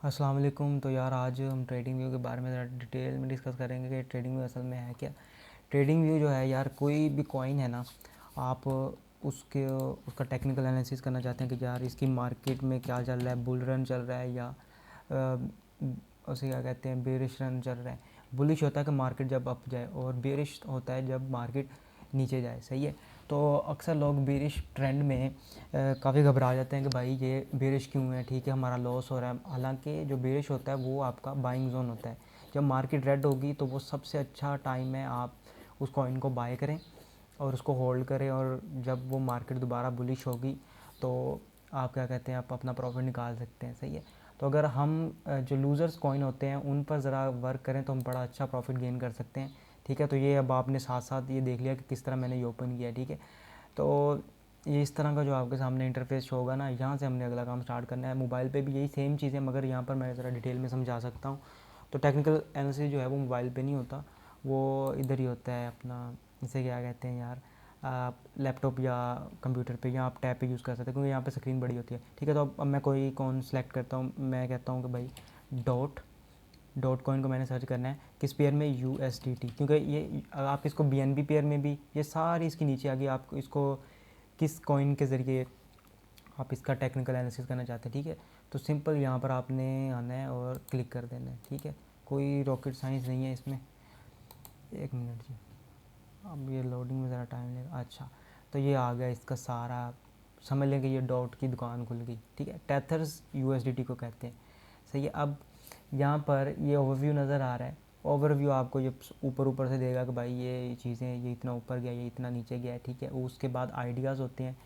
अस्सलाम वालेकुम। तो यार आज हम ट्रेडिंग व्यू के बारे में ज़रा डिटेल में डिस्कस करेंगे कि ट्रेडिंग व्यू असल में है क्या। ट्रेडिंग व्यू जो है यार, कोई भी कॉइन है ना, आप उसके उसका टेक्निकल एनालिसिस करना चाहते हैं कि यार इसकी मार्केट में क्या चल रहा है, बुल रन चल रहा है या उसे क्या कहते हैं, बेरिश रन चल रहा है। बुलिश होता है कि मार्केट जब अप जाए, और बेरिश होता है जब मार्केट नीचे जाए। सही है। तो अक्सर लोग बेरिश ट्रेंड में काफ़ी घबरा जाते हैं कि भाई ये बेरिश क्यों है, ठीक है हमारा लॉस हो रहा है। हालांकि जो बेरिश होता है वो आपका बाइंग जोन होता है। जब मार्केट रेड होगी तो वो सबसे अच्छा टाइम है, आप उस कॉइन को बाय करें और उसको होल्ड करें, और जब वो मार्केट दोबारा बुलिश होगी तो आप क्या कहते हैं, आप अपना प्रॉफिट निकाल सकते हैं। सही है। तो अगर हम जो लूज़र्स कॉइन होते हैं उन पर ज़रा वर्क करें तो हम बड़ा अच्छा प्रॉफिट गेन कर सकते हैं। ठीक है। तो ये अब आपने साथ साथ ये देख लिया कि किस तरह मैंने ये ओपन किया। ठीक है। तो ये इस तरह का जो आपके सामने इंटरफेस शो होगा ना, यहाँ से हमने अगला काम स्टार्ट करना है। मोबाइल पे भी यही सेम चीज़ है, मगर यहाँ पर मैं ज़रा डिटेल में समझा सकता हूँ। तो टेक्निकल एनालिसिस जो है वो मोबाइल पे नहीं होता, वो इधर ही होता है अपना, इसे क्या कहते हैं यार, आप लैपटॉप या कंप्यूटर पे या आप टैब पे यूज़ कर सकते हैं, क्योंकि यहाँ पे स्क्रीन बड़ी होती है। ठीक है। तो अब मैं कोई कौन सेलेक्ट करता हूँ, मैं कहता हूँ कि भाई डॉट डॉट कॉइन को मैंने सर्च करना है किस पेयर में, USDT, क्योंकि ये आप इसको BNB पेयर में भी, ये सारी इसकी नीचे आ गई। आप इसको किस कॉइन के ज़रिए आप इसका टेक्निकल एनालिसिस करना चाहते हैं। ठीक है। तो सिंपल यहाँ पर आपने आना है और क्लिक कर देना है। ठीक है। कोई रॉकेट साइंस नहीं है इसमें। एक मिनट जी, अब ये लोडिंग में ज़रा टाइम लगेगा। अच्छा, तो ये आ गया इसका सारा, समझ लें कि ये डॉट की दुकान खुल गई। ठीक है। टेथर्स USDT को कहते हैं। सही है। अब यहाँ पर ये ओवरव्यू नज़र आ रहा है। ओवरव्यू आपको ये ऊपर ऊपर से देगा कि भाई ये चीज़ें, ये इतना ऊपर गया, ये इतना नीचे गया है। ठीक है। उसके बाद आइडियाज़ होते हैं,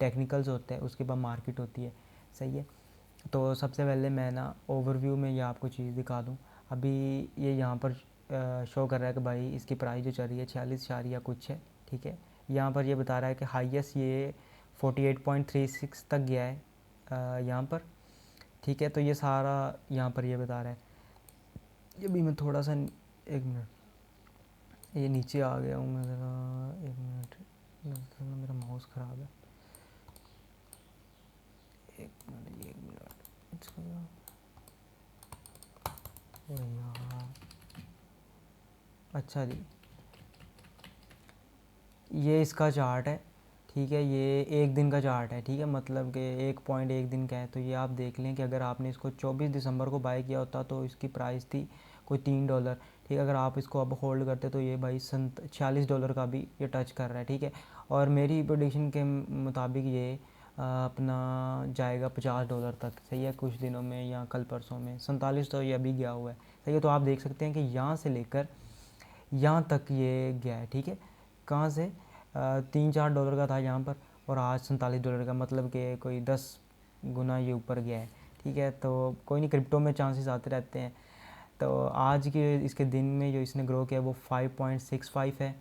टेक्निकल्स होते हैं, उसके बाद मार्केट होती है। सही है। तो सबसे पहले मैं ना ओवरव्यू में ये आपको चीज़ दिखा दूँ। अभी ये यहाँ पर शो कर रहा है कि भाई इसकी प्राइस जो चल रही है 46 या कुछ है। ठीक है। यहाँ पर ये बता रहा है कि हाईएस्ट ये 48.36 तक गया है यहाँ पर। ठीक है। तो ये सारा यहाँ पर ये बता रहा है। ये भी मैं थोड़ा सा, एक मिनट, ये नीचे आ गया हूँ मैं ज़रा, एक मिनट, मेरा माउस ख़राब है। एक मिनट, एक मिनट इसका, अरे यार, अच्छा जी, ये इसका चार्ट है। ठीक है। ये एक दिन का चार्ट है। ठीक है। मतलब कि 1 दिन का है। तो ये आप देख लें कि अगर आपने इसको 24 दिसंबर को बाय किया होता तो इसकी प्राइस थी कोई $3। ठीक है। अगर आप इसको अब होल्ड करते तो ये भाई $46 का भी ये टच कर रहा है। ठीक है। और मेरी प्रोडिक्शन के मुताबिक ये अपना जाएगा $50 तक। सही है। कुछ दिनों में या कल परसों में 47 तो ये अभी गया हुआ है। सही है। तो आप देख सकते हैं कि यहाँ से लेकर यहाँ तक ये गया है। ठीक है। कहाँ से, 3-4 डॉलर का था यहाँ पर, और आज $47 का, मतलब कि कोई 10 गुना ये ऊपर गया है। ठीक है। तो कोई नहीं, क्रिप्टो में चांसेस आते रहते हैं। तो आज के इसके दिन में जो इसने ग्रो किया वो 5.65 है।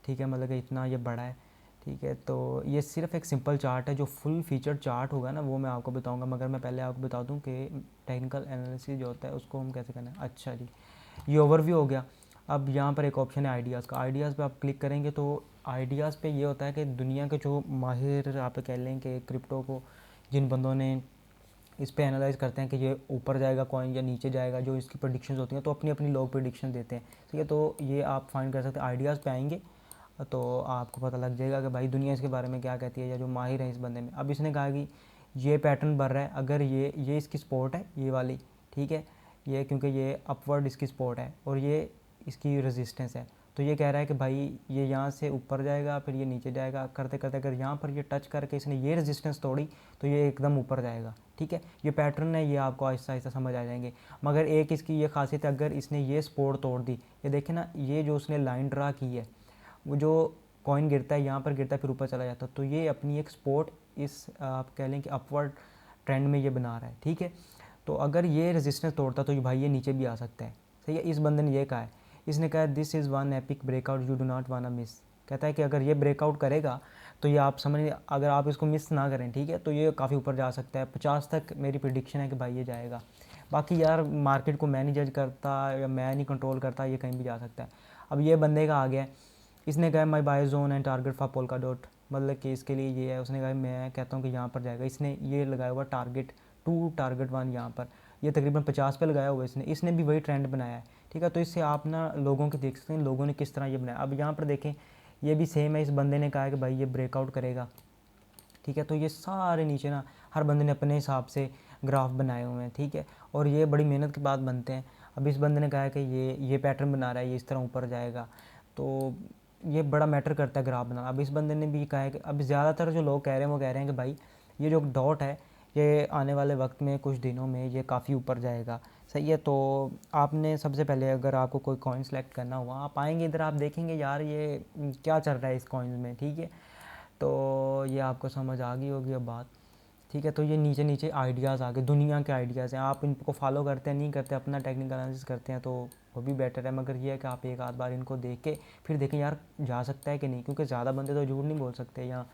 ठीक है। मतलब कि इतना ये बड़ा है। ठीक है। तो ये सिर्फ एक सिंपल चार्ट है। जो फुल फीचर चार्ट होगा ना वो मैं आपको बताऊंगा, मगर मैं पहले आपको बता दूं कि टेक्निकल एनालिसिस जो होता है उसको हम कैसे करना है। अच्छा जी, ये ओवरव्यू हो गया। अब यहाँ पर एक ऑप्शन है आइडियाज़ का। आइडियाज़ पे आप क्लिक करेंगे तो आइडियाज़ पे ये होता है कि दुनिया के जो माहिर, आप कह लें कि क्रिप्टो को, जिन बंदों ने इस पे एनालाइज करते हैं कि ये ऊपर जाएगा कॉइन या नीचे जाएगा, जो इसकी प्रेडिक्शंस होती हैं, तो अपनी अपनी लोग प्रेडिक्शन देते हैं। ठीक है। तो ये आप फाइंड कर सकते हैं, आइडियाज़ पे आएंगे तो आपको पता लग जाएगा कि भाई दुनिया इसके बारे में क्या कहती है, या जो माहिर है इस बंदे में। अब इसने कहा कि ये पैटर्न बढ़ रहा है, अगर ये इसकी सपोर्ट है, ये वाली। ठीक है। ये क्योंकि ये अपवर्ड इसकी सपोर्ट है और ये इसकी रेजिस्टेंस है, तो ये कह रहा है कि भाई ये यहाँ से ऊपर जाएगा, फिर ये नीचे जाएगा, करते करते अगर यहाँ पर ये टच करके इसने ये रेजिस्टेंस तोड़ी तो ये एकदम ऊपर जाएगा। ठीक है। ये पैटर्न है, ये आपको आहिस्ता आहिस्ता समझ आ जाएंगे। मगर एक इसकी ये खासियत है, अगर इसने ये सपोर्ट तोड़ दी, ये देखें ना, ये जो उसने लाइन ड्रा की है, वो जो कॉइन गिरता है यहाँ पर गिरता है फिर ऊपर चला जाता है, तो ये अपनी एक सपोर्ट इस आप कह लें कि अपवर्ड ट्रेंड में ये बना रहा है। ठीक है। तो अगर ये रेजिस्टेंस तोड़ता तो ये भाई ये नीचे भी आ सकता है। सही है। इस बंदे ने ये कहा है, इसने कहा this is one epic breakout you do not वाना मिस। कहता है कि अगर ये ब्रेकआउट करेगा तो ये आप समझ, अगर आप इसको मिस ना करें, ठीक है, तो ये काफ़ी ऊपर जा सकता है। 50 तक मेरी प्रिडिक्शन है कि भाई ये जाएगा। बाकी यार मार्केट को मैं नहीं जज करता या मैं नहीं कंट्रोल करता, ये कहीं भी जा सकता है। अब ये बंदे का आ गया, इसने कहा my buy zone and target for polka dot, मतलब कि इसके लिए ये है। उसने कहा मैं कहता हूँ कि यहाँ पर जाएगा, इसने ये लगाया हुआ टारगेट 2 टारगेट 1 यहाँ पर। ये तकरीबन 50 पे लगाया हुआ है इसने भी वही ट्रेंड बनाया है, ठीक है। तो इससे आप ना लोगों के देख सकते हैं लोगों ने किस तरह ये बनाया। अब यहाँ पर देखें ये भी सेम है, इस बंदे ने कहा है कि भाई ये ब्रेकआउट करेगा, ठीक है। तो ये सारे नीचे ना हर बंदे ने अपने हिसाब से ग्राफ बनाए हुए हैं, ठीक है, और ये बड़ी मेहनत के बाद बनते हैं। अब इस बंदे ने कहा है कि ये पैटर्न बना रहा है, ये इस तरह ऊपर जाएगा, तो ये बड़ा मैटर करता है ग्राफ बनाना। अब इस बंदे ने भी कहा है कि अब ज़्यादातर जो लोग कह रहे हैं वो कह रहे हैं कि भाई ये जो डॉट है ये आने वाले वक्त में कुछ दिनों में ये काफ़ी ऊपर जाएगा, सही है। तो आपने सबसे पहले अगर आपको कोई कॉइन सेलेक्ट करना हुआ आप आएंगे इधर, आप देखेंगे यार ये क्या चल रहा है इस कॉइन में, ठीक है। तो ये आपको समझ आ गई होगी अब बात, ठीक है। तो ये नीचे नीचे आइडियाज़ आ गए, दुनिया के आइडियाज़ हैं, आप इनको फॉलो करते हैं नहीं करते, अपना टेक्निकल एनालिसिस करते हैं तो वो भी बेटर है। मगर ये है कि आप एक आध बार इनको देख के फिर देखें यार जा सकता है कि नहीं, क्योंकि ज़्यादा बंदे तो झूठ नहीं बोल सकते या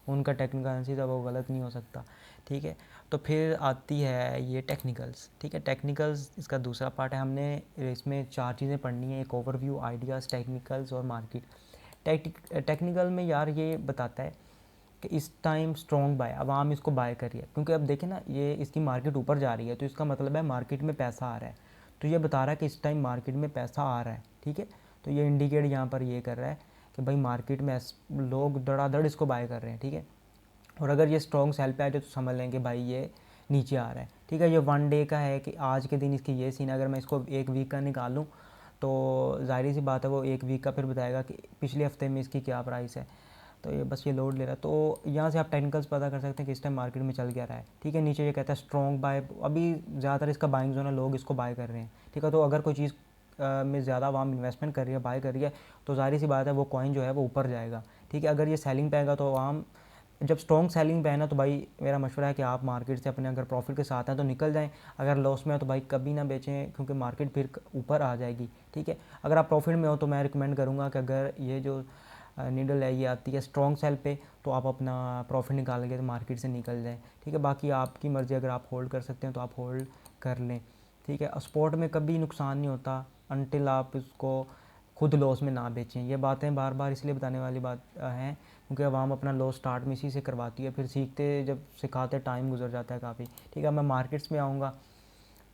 उनका टेक्निकल एनालिसिस है वो गलत नहीं हो सकता, ठीक है। तो फिर आती है ये टेक्निकल्स, ठीक है। टेक्निकल्स इसका दूसरा पार्ट है, हमने इसमें 4 चीज़ें पढ़नी है, एक ओवरव्यू, आइडियाज़, टेक्निकल्स और मार्केट। टेक्निकल में यार ये बताता है कि इस टाइम स्ट्रॉन्ग बाय, अब हम इसको बाय करिए, क्योंकि अब देखें ना ये इसकी मार्केट ऊपर जा रही है तो इसका मतलब है मार्केट में पैसा आ रहा है, तो ये बता रहा है कि इस टाइम मार्केट में पैसा आ रहा है, ठीक है। तो ये इंडिकेट यहाँ पर ये कर रहा है कि भाई मार्केट में लोग धड़ाधड़ इसको बाय कर रहे हैं, ठीक है। और अगर ये स्ट्रॉन्ग सेल पे आ जाए तो समझ लें कि भाई ये नीचे आ रहा है, ठीक है। ये 1 डे का है कि आज के दिन इसकी ये सीन, अगर मैं इसको 1 वीक का निकालूँ तो ज़ाहिर सी बात है वो 1 वीक का फिर बताएगा कि पिछले हफ्ते में इसकी क्या प्राइस है। तो ये बस ये लोड ले रहा है, तो यहाँ से आप टेक्निकल्स पता कर सकते हैं कि इस टाइम मार्केट में चल क्या रहा है, ठीक है। नीचे ये कहता है स्ट्रॉन्ग बाय, अभी ज़्यादातर इसका बाइंग जोन है, लोग इसको बाय कर रहे हैं, ठीक है। तो अगर कोई चीज़ में ज़्यादा आवाम इन्वेस्टमेंट कर रही है, बाय कर रही है, तो ज़ाहिर सी बात है वो कॉइन जो है वो ऊपर जाएगा, ठीक है। अगर ये सेलिंग पे आएगा तो आवाम जब स्ट्रॉन्ग सेलिंग पे है ना, तो भाई मेरा मशवरा है कि आप मार्केट से अपने अगर प्रॉफिट के साथ हैं तो निकल जाएं, अगर लॉस में है तो भाई कभी ना बेचें, क्योंकि मार्केट फिर ऊपर आ जाएगी, ठीक है। अगर आप प्रॉफिट में हो तो मैं रिकमेंड करूँगा कि अगर ये जो नीडल है ये आती है स्ट्रॉन्ग सेल पे तो आप अपना प्रॉफिट निकाल के तो मार्केट से निकल जाएं, ठीक है। बाकी आपकी मर्ज़ी, अगर आप होल्ड कर सकते हैं तो आप होल्ड कर लें, ठीक है। स्पॉट में कभी नुकसान नहीं होता अनटिल आप इसको खुद लॉस में ना बेचें। ये बातें बार बार इसलिए बताने वाली बात हैं क्योंकि अवाम अपना लॉस स्टार्ट में इसी से करवाती है, फिर सीखते जब सिखाते टाइम गुजर जाता है काफ़ी, ठीक है। मैं मार्केट्स में आऊँगा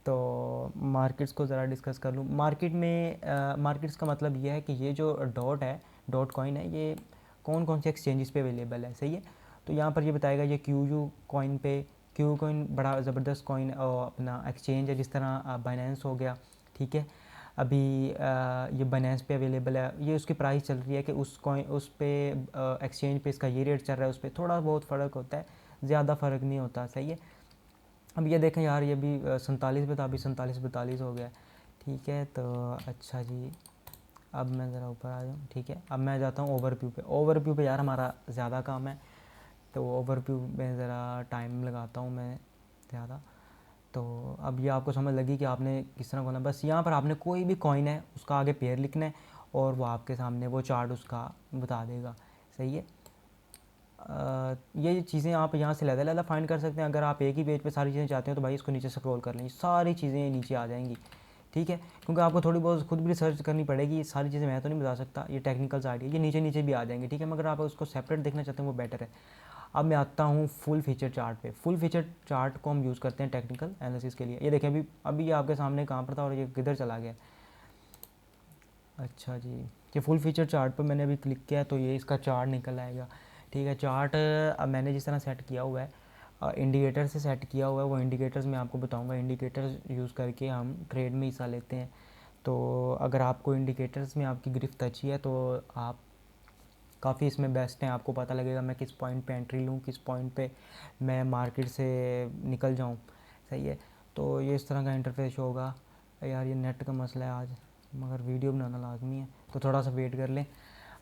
तो मार्केट्स को ज़रा डिस्कस कर लूँ। मार्केट में मार्केट्स का मतलब ये है कि ये जो डॉट है, डॉट कॉइन है, ये कौन कौन से एक्सचेंजेस पे अवेलेबल है, सही है। तो यहाँ पर ये बताएगा ये क्यू कॉइन पे, क्यू कॉइन बड़ा ज़बरदस्त कॉइन अपना एक्सचेंज है, जिस तरह बाइनेंस हो गया, ठीक है। अभी ये बाइनेंस पे अवेलेबल है, ये उसकी प्राइस चल रही है कि उस कॉइन उस पे एक्सचेंज पे इसका ये रेट चल रहा है, उस पर थोड़ा बहुत फ़र्क होता है, ज़्यादा फ़र्क नहीं होता, सही है। अब ये देखें यार ये भी 47 पे था, अभी 47-42 हो गया, ठीक है। तो अच्छा जी, अब मैं ज़रा ऊपर आ जाऊँ, ठीक है। अब मैं जाता हूँ ओवरव्यू पे। ओवरव्यू पे यार हमारा ज़्यादा काम है, तो ओवरव्यू में ज़रा टाइम लगाता हूँ मैं ज़्यादा। तो अब ये आपको समझ लगी कि आपने किस तरह खोलना। बस यहाँ पर आपने कोई भी कॉइन है उसका आगे पेयर लिखना है और वो आपके सामने वो चार्ट उसका बता देगा, सही है। ये चीज़ें आप यहाँ से लहदा फाइंड कर सकते हैं। अगर आप एक ही पेज पे सारी चीज़ें चाहते हो तो भाई इसको नीचे स्क्रॉल कर लें, सारी चीज़ें नीचे आ जाएंगी, ठीक है। क्योंकि आपको थोड़ी बहुत खुद भी रिसर्च करनी पड़ेगी, सारी चीज़ें मैं तो नहीं बता सकता, ये टेक्निकल आइडिया ये नीचे नीचे भी आ जाएंगे, ठीक है। मगर आप उसको सेपरेट देखना चाहते हैं वो बेटर है। अब मैं आता हूँ फुल फीचर चार्ट पे। फुल फीचर चार्ट को हम यूज़ करते हैं टेक्निकल एनालिसिस के लिए। ये देखें अभी ये आपके सामने कहाँ पर था और ये किधर चला गया। अच्छा जी, ये फुल फीचर चार्ट पर मैंने अभी क्लिक किया तो ये इसका चार्ट निकल आएगा, ठीक है। चार्ट अब मैंने जिस तरह सेट किया हुआ है इंडिकेटर से सेट किया हुआ है, वो इंडिकेटर्स मैं आपको बताऊंगा। इंडिकेटर्स यूज़ करके हम ट्रेड में हिस्सा लेते हैं। तो अगर आपको इंडिकेटर्स में आपकी गिरफ्त अच्छी है तो आप काफ़ी इसमें बेस्ट हैं, आपको पता लगेगा मैं किस पॉइंट पे एंट्री लूँ, किस पॉइंट पे मैं मार्केट से निकल जाऊँ, सही है। तो ये इस तरह का इंटरफेस होगा। यार ये नेट का मसला है आज, मगर वीडियो बनाना लाजमी है तो थोड़ा सा वेट कर लें।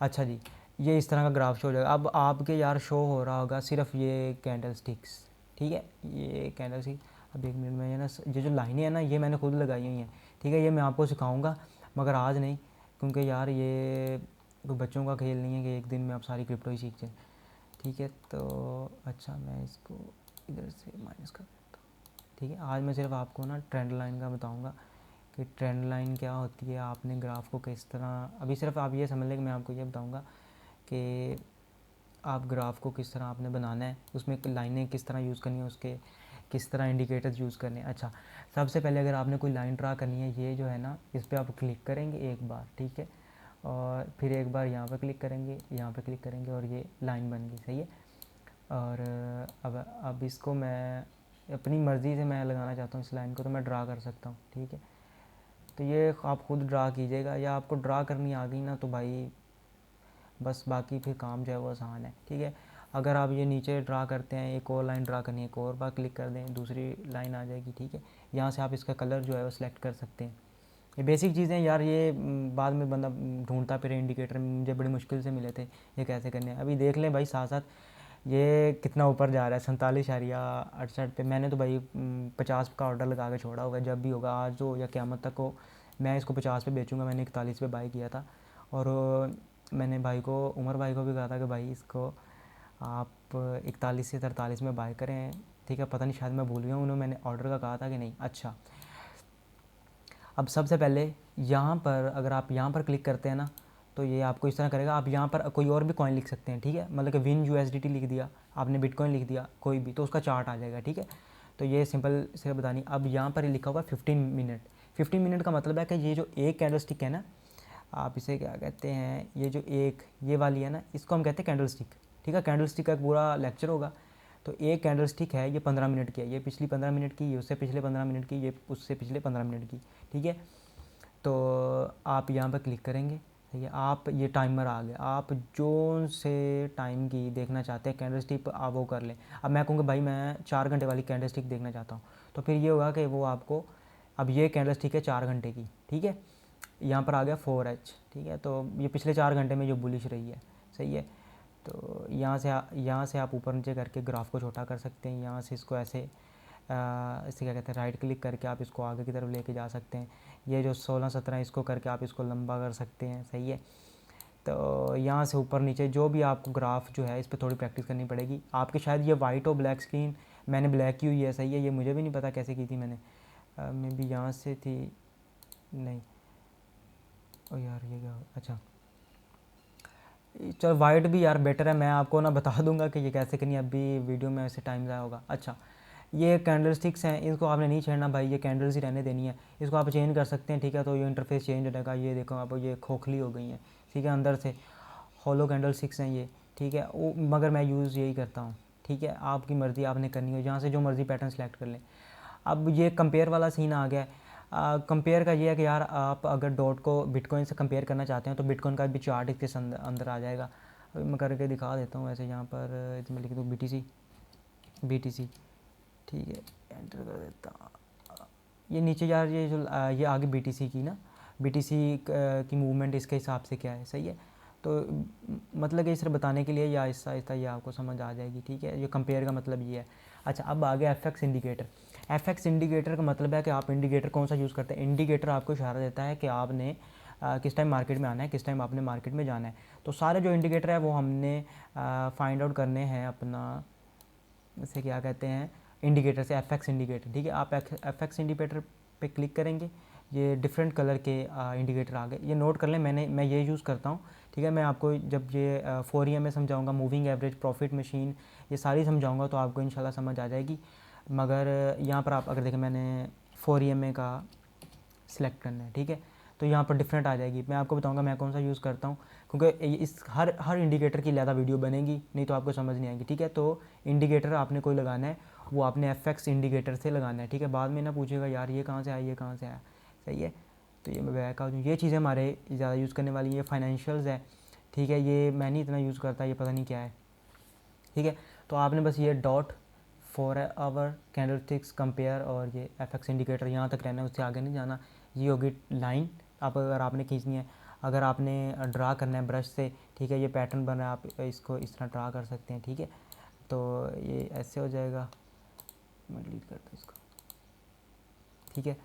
अच्छा जी, ये इस तरह का ग्राफ शो हो जाएगा। अब आपके यार शो हो रहा होगा सिर्फ ये कैंडल स्टिक्स, ठीक है, ये कैंडल स्टिक। अब 1 मिनट में ये ना ये जो लाइनें हैं ना ये मैंने खुद लगाई हुई हैं, ठीक है। ये मैं आपको सिखाऊंगा मगर आज नहीं, क्योंकि यार ये कोई बच्चों का खेल नहीं है कि एक दिन में आप सारी क्रिप्टो ही सीख जाए, ठीक है। तो अच्छा मैं इसको इधर से माइनस कर देता हूँ, ठीक है। आज मैं सिर्फ आपको ना ट्रेंड लाइन का बताऊँगा कि ट्रेंड लाइन क्या होती है, आपने ग्राफ को किस तरह, अभी सिर्फ आप ये समझ लें कि मैं आपको ये बताऊंगा कि आप ग्राफ को किस तरह आपने बनाना है, उसमें लाइनें किस तरह यूज़ करनी है, उसके किस तरह इंडिकेटर्स यूज़ करने हैं। अच्छा, सबसे पहले अगर आपने कोई लाइन ड्रा करनी है, ये जो है ना, इस पर आप क्लिक करेंगे एक बार, ठीक है, और फिर एक बार यहाँ पर क्लिक करेंगे, यहाँ पर क्लिक करेंगे और ये लाइन बन गई, सही है। और अब इसको मैं अपनी मर्ज़ी से मैं लगाना चाहता हूँ इस लाइन को, तो मैं ड्रा कर सकता हूँ, ठीक है। तो ये आप खुद ड्रा कीजिएगा, या आपको ड्रा करनी आ गई ना तो भाई बस बाकी फिर काम जो है वो आसान है, ठीक है। अगर आप ये नीचे ड्रा करते हैं, एक और लाइन ड्रा करनी है, एक और बार क्लिक कर दें, दूसरी लाइन आ जाएगी, ठीक है। यहाँ से आप इसका कलर जो है वो सिलेक्ट कर सकते हैं। ये बेसिक चीज़ें यार, ये बाद में बंदा ढूंढता फिर इंडिकेटर, मुझे बड़ी मुश्किल से मिले थे ये कैसे करने हैं। अभी देख लें भाई साथ साथ ये कितना ऊपर जा रहा है, 47.68 पे। मैंने तो भाई 50 का ऑर्डर लगा के छोड़ा हुआ है, जब भी होगा आज हो या क़यामत तक हो मैं इसको 50 पे बेचूंगा। मैंने 41 पे बाई किया था, और मैंने भाई को, उमर भाई को भी कहा था कि भाई इसको आप 41 से 43 में बाई करें, ठीक है। पता नहीं शायद मैं भूल गया हूँ, उन्होंने मैंने ऑर्डर का कहा था कि नहीं। अच्छा, अब सबसे पहले यहाँ पर अगर आप यहाँ पर क्लिक करते हैं ना, तो ये आपको इस तरह करेगा। आप यहाँ पर कोई और भी कॉइन लिख सकते हैं, ठीक है, मतलब कि विन USDT लिख दिया आपने, बिटकॉइन लिख दिया कोई भी, तो उसका चार्ट आ जाएगा, ठीक है। तो ये सिंपल से बतानी। अब यहाँ पर लिखा हुआ 15 मिनट। 15 मिनट का मतलब है कि ये जो एक कैंडल स्टिक है ना, आप इसे क्या कहते हैं, ये जो एक ये वाली है ना, इसको हम कहते हैं कैंडल स्टिक, ठीक है। कैंडल स्टिक का एक पूरा लेक्चर होगा। तो एक कैंडल स्टिक है, ये 15 मिनट की है, ये पिछली 15 मिनट की, ये उससे पिछले 15 मिनट की, ये उससे पिछले 15 मिनट की, ठीक है। तो आप यहाँ पर क्लिक करेंगे, ठीक है। आप ये टाइमर आ गया, आप जो से टाइम की देखना चाहते हैं कैंडल स्टिक आप वो कर लें। अब मैं कहूँगा भाई मैं 4 घंटे वाली कैंडल स्टिक देखना चाहता हूँ, तो फिर ये होगा कि वो आपको, अब ये कैंडल स्टिक है 4 घंटे की, ठीक है। यहाँ पर आ गया 4H, ठीक है। तो ये पिछले 4 घंटे में जो बुलिश रही है, सही है। तो यहाँ से आप ऊपर नीचे करके ग्राफ को छोटा कर सकते हैं। यहाँ से इसको ऐसे इसे क्या कहते हैं, राइट क्लिक करके आप इसको आगे की तरफ लेके जा सकते हैं। ये जो 16-17 इसको करके आप इसको लंबा कर सकते हैं, सही है। तो यहाँ से ऊपर नीचे जो भी आपको ग्राफ जो है, इस पर थोड़ी प्रैक्टिस करनी पड़ेगी आपकी। शायद ये वाइट और ब्लैक स्क्रीन, मैंने ब्लैक की हुई है, सही है। ये मुझे भी नहीं पता कैसे की थी मैंने, मे बी यहाँ से थी, नहीं ओ यार ये क्या, अच्छा चलो वाइट भी यार बेटर है। मैं आपको ना बता दूंगा कि ये कैसे करनी है, अभी वीडियो में ऐसे टाइम ज़ाया होगा। अच्छा, ये कैंडल स्टिक्स हैं, इसको आपने नहीं छेड़ना भाई, ये कैंडल्स ही रहने देनी है। इसको आप चेंज कर सकते हैं, ठीक है। तो ये इंटरफेस चेंज हो जाएगा। ये देखो आप, ये खोखली हो गई हैं, ठीक है, अंदर से हॉलो कैंडल स्टिक्स हैं ये, ठीक है। वो मगर मैं यूज़ यही करता हूँ, ठीक है। आपकी मर्ज़ी, आपने करनी हो जहाँ से जो मर्ज़ी पैटर्न सेलेक्ट कर लें। अब ये कंपेयर वाला सीन आ गया। कंपेयर का ये है कि यार आप अगर डॉट को बिटकॉइन से कंपेयर करना चाहते हैं, तो बिटकॉइन का भी चार्ट इसके अंदर आ जाएगा। अभी मैं करके दिखा देता हूँ। वैसे यहाँ पर इसमें लिख दूँ BTC, ठीक है, एंटर कर देता हूँ। ये नीचे यार ये जो ये आगे BTC की ना, BTC की मूवमेंट इसके हिसाब से क्या है, सही है। तो मतलब कि सिर्फ बताने के लिए, या आहिस्ता आहिस्ता ये आपको समझ आ जाएगी, ठीक है। ये कंपेयर का मतलब ये है। अच्छा, अब आ गया FX इंडिकेटर। FX इंडिकेटर का मतलब है कि आप इंडिकेटर कौन सा यूज़ करते हैं। इंडिकेटर आपको इशारा देता है कि आपने किस टाइम मार्केट में आना है, किस टाइम आपने मार्केट में जाना है। तो सारे जो इंडिकेटर है वो हमने फाइंड आउट करने हैं अपना, इसे क्या कहते हैं, इंडिकेटर से, FX इंडिकेटर, ठीक है। आप FX इंडिकेटर पे क्लिक करेंगे, ये डिफरेंट कलर के इंडिकेटर आ गए। ये नोट कर लें, मैं ये यूज़ करता हूँ, ठीक है। मैं आपको जब ये 4EM समझाऊंगा, मूविंग एवरेज, प्रॉफिट मशीन, ये सारी समझाऊंगा, तो आपको इंशाल्लाह समझ आ जाएगी। मगर यहाँ पर आप अगर देखें, मैंने 4EM का सिलेक्ट करना है, ठीक है। तो यहाँ पर डिफरेंट आ जाएगी। मैं आपको बताऊंगा मैं कौन सा यूज़ करता हूँ, क्योंकि इस हर इंडिकेटर की ज़्यादा वीडियो बनेगी, नहीं तो आपको समझ नहीं आएगी, ठीक है। तो इंडिकेटर आपने कोई लगाना है, वो आपने FX इंडिकेटर से लगाना है, ठीक है। बाद में ना पूछेगा यार ये कहाँ से आया, ये कहाँ से आया, सही है। तो ये मैं बैक आ जाऊँ। ये चीज़ें हमारे ज़्यादा यूज़ करने वाली, ये फाइनेंशियल्स है, ठीक है। ये मैं नहीं इतना यूज़ करता, ये पता नहीं क्या है, ठीक है। तो आपने बस ये dot 4 our candle sticks compare और ये FX इंडिकेटर यहाँ तक रहना है, उससे आगे नहीं जाना। ये होगी लाइन, आप अगर आपने खींचनी है, अगर आपने ड्रा करना है ब्रश से, ठीक है, ये पैटर्न बना है, आप इसको इस तरह ड्रा कर सकते हैं, ठीक है। तो ये ऐसे हो जाएगा, मैं डिलीट करता हूँ इसको, ठीक है।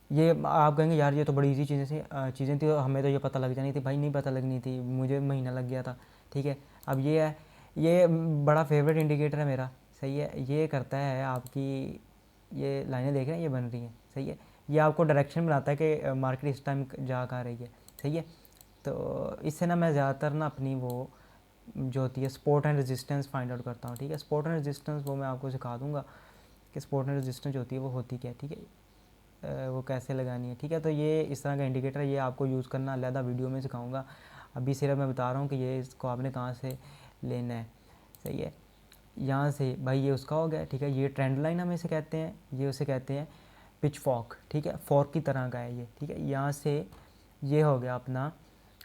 ये आप कहेंगे यार ये तो बड़ी इजी चीज़ें थी, हमें तो ये पता लग जानी थी। भाई नहीं पता लगनी थी, मुझे महीना लग गया था, ठीक है। अब ये है, ये बड़ा फेवरेट इंडिकेटर है मेरा, सही है। ये करता है आपकी, ये लाइनें देख रहे हैं ये बन रही हैं, सही है। ये आपको डायरेक्शन बनाता है कि मार्केट इस टाइम जा कहाँ रही है, सही है। तो इससे ना मैं ज़्यादातर ना अपनी वो जो होती है support and resistance find out करता हूँ, ठीक है। सपोर्ट एंड रेजिस्टेंस वो मैं आपको सिखा दूँगा। कि सपोर्ट एंड रेजिस्टेंस होती है वो होती क्या है, ठीक है, वो कैसे लगानी है, ठीक है। तो ये इस तरह का इंडिकेटर ये आपको यूज़ करना अलग वीडियो में सिखाऊंगा, अभी सिर्फ मैं बता रहा हूँ कि ये इसको आपने कहाँ से लेना है, सही है। यहाँ से भाई ये उसका हो गया, ठीक है। ये ट्रेंड लाइन हम इसे कहते हैं, ये उसे कहते हैं पिच फॉर्क, ठीक है, फॉर्क की तरह का है ये, ठीक है। यहाँ से ये हो गया अपना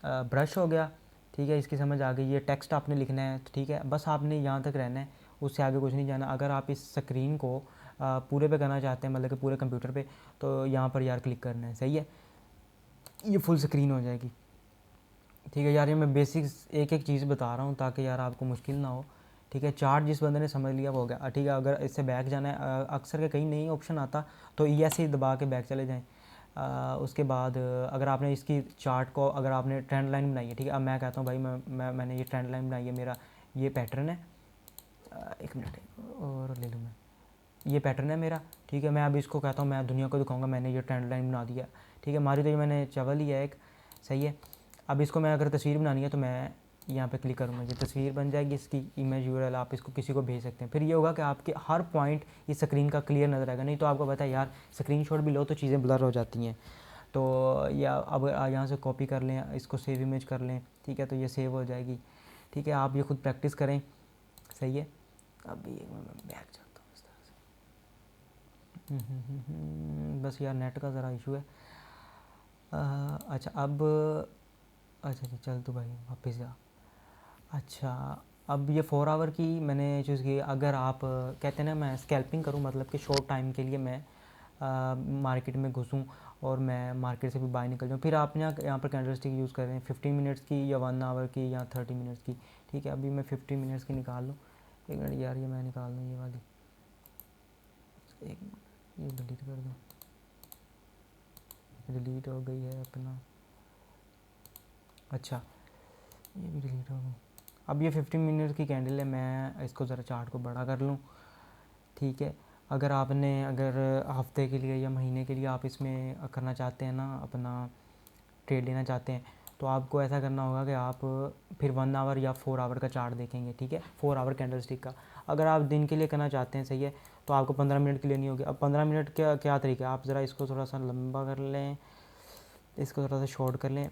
ब्रश हो गया, ठीक है, इसकी समझ आ गई। ये टेक्स्ट आपने लिखना है, ठीक है, बस आपने यहाँ तक रहना है, उससे आगे कुछ नहीं जाना। अगर आप इस स्क्रीन को पूरे पे करना चाहते हैं, मतलब कि पूरे कंप्यूटर पे, तो यहाँ पर यार क्लिक करना है, सही है, ये फुल स्क्रीन हो जाएगी, ठीक है। यार ये मैं बेसिक्स एक एक चीज़ बता रहा हूँ ताकि यार आपको मुश्किल ना हो, ठीक है। चार्ट जिस बंदे ने समझ लिया वो हो गया, ठीक है। अगर इससे बैक जाना है, अक्सर के कहीं नहीं ऑप्शन आता, तो ई ऐसे ही दबा के बैक चले जाएँ। उसके बाद अगर आपने इसकी चार्ट को, अगर आपने ट्रेंड लाइन बनाई है, ठीक है, अब मैं कहता हूँ भाई मैंने ये ट्रेंड लाइन बनाई है, मेरा ये पैटर्न है, एक मिनट और ले लूँ मैं, ये पैटर्न है मेरा, ठीक है। मैं अब इसको कहता हूँ, मैं दुनिया को दिखाऊंगा मैंने ये ट्रेंड लाइन बना दिया, ठीक है। मारी तो ये मैंने चावल लिया एक, सही है। अब इसको मैं अगर तस्वीर बनानी है तो मैं यहाँ पे क्लिक करूँगा, ये तस्वीर बन जाएगी, इसकी इमेज यूआरएल आप इसको किसी को भेज सकते हैं। फिर ये होगा कि आपके हर पॉइंट इस स्क्रीन का क्लियर नज़र आएगा, नहीं तो आपको पता है यार स्क्रीनशॉट भी लो तो चीज़ें ब्लर हो जाती हैं। तो या अब यहाँ से कॉपी कर लें, इसको सेव इमेज कर लें, ठीक है, तो ये सेव हो जाएगी, ठीक है। आप ये खुद प्रैक्टिस करें, सही है। अब ये मैं बैक जाता हूँ इस तरह से। बस यार नेट का ज़रा इशू है। अच्छा अब, अच्छा अच्छा चल तो भाई वापस जा। अच्छा अब ये 4 आवर की मैंने चूज़ की। अगर आप कहते हैं ना मैं स्कैल्पिंग करूं, मतलब कि शॉर्ट टाइम के लिए मैं मार्केट में घुसूं और मैं मार्केट से भी बाहर निकल जाऊं, फिर आप यहाँ पर कैंडलस्टिक यूज़ कर रहे हैं 15 मिनट्स की या 1 आवर की या 30 मिनट्स की, ठीक है। अभी मैं 15 मिनट्स की निकाल लूँ, एक मिनट यार, ये मैं निकाल लूँ ये वाली, एक ये डिलीट कर दूँ, डिलीट हो गई है अपना, अच्छा ये भी डिलीट हो गई। अब ये 15 मिनट की कैंडल है, मैं इसको ज़रा चार्ट को बड़ा कर लूँ, ठीक है। अगर आपने अगर हफ्ते के लिए या महीने के लिए आप इसमें करना चाहते हैं ना, अपना ट्रेड लेना चाहते हैं, तो आपको ऐसा करना होगा कि आप फिर 1 आवर या 4 आवर का चार्ट देखेंगे, ठीक है, 4 आवर कैंडल स्टिक का। अगर आप दिन के लिए करना चाहते हैं, सही है, तो आपको 15 मिनट की लेनी होगी। अब 15 मिनट क्या क्या तरीका है, आप ज़रा इसको थोड़ा सा लंबा कर लें, इसको थोड़ा सा शॉर्ट कर लें,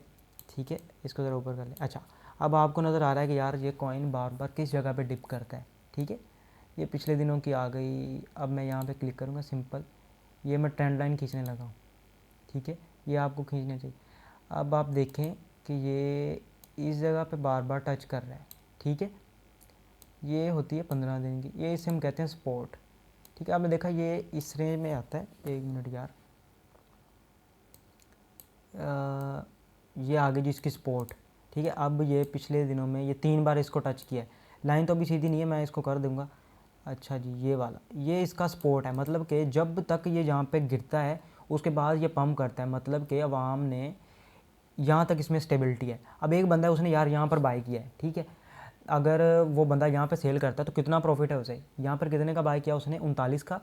ठीक है, इसको ज़रा ऊपर कर लें। अच्छा अब आपको नज़र आ रहा है कि यार ये कॉइन बार बार किस जगह पे डिप करता है, ठीक है, ये पिछले दिनों की आ गई। अब मैं यहाँ पे क्लिक करूँगा, सिंपल, ये मैं ट्रेंड लाइन खींचने लगा हूँ, ठीक है, ये आपको खींचना चाहिए। अब आप देखें कि ये इस जगह पे बार बार टच कर रहा है, ठीक है, ये होती है 15 दिन की, ये इसे हम कहते हैं स्पॉट, ठीक है। आपने देखा ये इस रेंज में आता है, एक मिनट यार, ये आगे जिसकी स्पॉट, ठीक है। अब ये पिछले दिनों में ये 3 बार इसको टच किया है, लाइन तो अभी सीधी नहीं है, मैं इसको कर दूंगा। अच्छा जी ये वाला, ये इसका स्पॉट है, मतलब कि जब तक ये जहाँ पे गिरता है उसके बाद ये पम्प करता है, मतलब कि अवाम ने यहाँ तक इसमें स्टेबिलिटी है। अब एक बंदा है उसने यार यहाँ पर बाय किया है, ठीक है, अगर वो बंदा यहाँ पे सेल करता है तो कितना प्रॉफिट है उसे, यहाँ पर कितने का बाय किया उसने 39 का,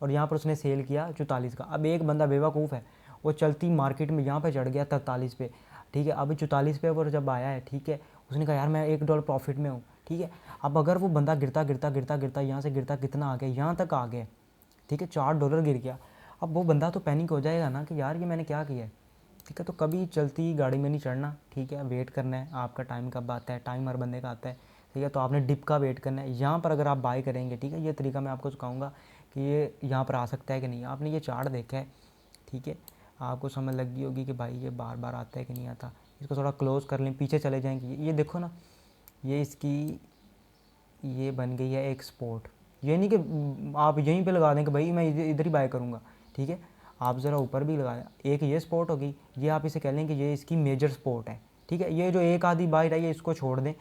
और यहाँ पर उसने सेल किया 44 का। अब एक बंदा बेवकूफ़ है, वो चलती मार्केट में यहाँ पे चढ़ गया 43 पे, ठीक है, अभी 44 पे वो जब आया है, ठीक है, उसने कहा यार मैं $1 प्रॉफिट में हूँ, ठीक है। अब अगर वो बंदा गिरता गिरता गिरता गिरता यहाँ से गिरता कितना आ गया, यहाँ तक आ गया, ठीक है, $4 गिर गया, अब वो बंदा तो पैनिक हो जाएगा ना कि यार ये मैंने क्या किया है, ठीक है। तो कभी चलती गाड़ी में नहीं चढ़ना, ठीक है, वेट करना है, आपका टाइम कब आता है, टाइम हर बंदे का आता है, ठीक है। तो आपने डिप का वेट करना है, यहाँ पर अगर आप बाय करेंगे, ठीक है, ये तरीका मैं आपको सिखाऊंगा कि ये यहाँ पर आ सकता है कि नहीं। आपने ये चार्ट देखा है, ठीक है, आपको समझ लग गई होगी कि भाई ये बार बार आता है कि नहीं आता। इसको थोड़ा क्लोज़ कर लें, पीछे चले जाएंगे, ये देखो ना, ये इसकी ये बन गई है एक स्पॉट। ये नहीं कि आप यहीं पे लगा दें कि भाई मैं इधर ही बाय करूँगा, ठीक है, आप ज़रा ऊपर भी लगा दें। एक ये स्पॉट होगी, ये आप इसे कह लें कि ये इसकी मेजर स्पॉट है, ठीक है। ये जो एक आधी बाइट है ये इसको छोड़ दें,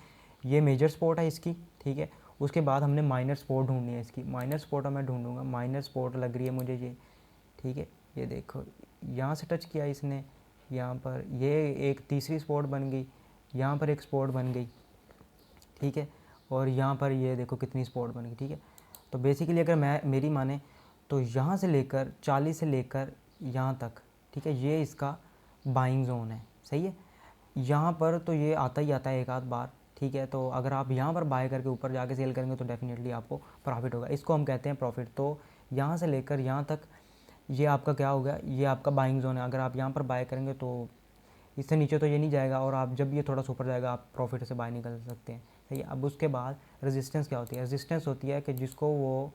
ये मेजर स्पॉट है इसकी, ठीक है। उसके बाद हमने माइनर स्पॉट ढूंढनी है इसकी, माइनर स्पॉट मैं ढूंढूंगा, माइनर स्पॉट लग रही है मुझे ये, ठीक है, ये देखो यहाँ से टच किया इसने, यहाँ पर ये एक तीसरी स्पॉट बन गई, यहाँ पर एक स्पॉट बन गई, ठीक है, और यहाँ पर ये देखो कितनी स्पॉट बन गई, ठीक है। तो बेसिकली अगर मैं मेरी माने तो यहाँ से लेकर 40 से लेकर यहाँ तक, ठीक है, ये इसका बाइंग जोन है, सही है। यहाँ पर तो ये आता ही आता है एक आध बार, ठीक है। तो अगर आप यहाँ पर बाय करके ऊपर जाके सेल करेंगे तो डेफिनेटली आपको प्रॉफिट होगा, इसको हम कहते हैं प्रॉफिट। तो यहाँ से लेकर यहाँ तक ये आपका क्या हो गया, ये आपका बाइंग जोन है। अगर आप यहाँ पर बाय करेंगे तो इससे नीचे तो ये नहीं जाएगा, और आप जब ये थोड़ा सा ऊपर जाएगा आप प्रॉफिट से बाय निकल सकते हैं, सही है। अब उसके बाद रेजिस्टेंस क्या होती है, रेजिस्टेंस होती है कि जिसको वो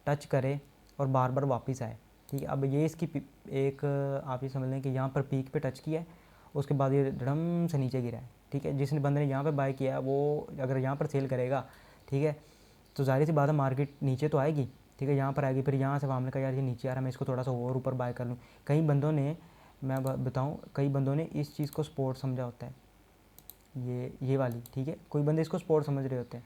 टच करे और बार बार वापस आए, ठीक है। अब ये इसकी एक आप ये समझ लें कि यहाँ पर पीक पे टच किया है, उसके बाद ये धड़म से नीचे गिरा है, ठीक है। जिसने बंदे ने यहाँ पे बाय किया है वो अगर यहाँ पर सेल करेगा, ठीक है, तो ज़ाहिर सी बात है मार्केट नीचे तो आएगी, ठीक है, यहाँ पर आएगी। फिर यहाँ से हमने कहा यार ये नीचे आ रहा है, मैं इसको थोड़ा सा और ऊपर बाय कर लूँ। कई बंदों ने, मैं बताऊँ, कई बंदों ने इस चीज़ को स्पोर्ट समझा होता है, ये वाली, ठीक है। कोई बंदे इसको स्पोर्ट समझ रहे होते हैं,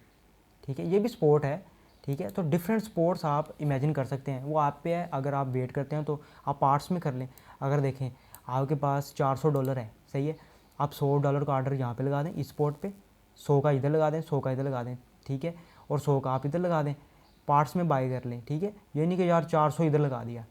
ठीक है, ये भी स्पोर्ट है, ठीक है। तो डिफरेंट स्पोर्ट्स आप इमेजिन कर सकते हैं, वो आप पे है। अगर आप वेट करते हैं तो आप पार्ट्स में कर लें। अगर देखें आपके पास $400 है, सही है, आप $100 का ऑर्डर यहाँ पे लगा दें इस स्पॉट पे, 100 का इधर लगा दें, 100 का इधर लगा दें, ठीक है, और 100 का आप इधर लगा दें, पार्ट्स में बाय कर लें, ठीक है। ये नहीं कि यार 400 इधर लगा दिया,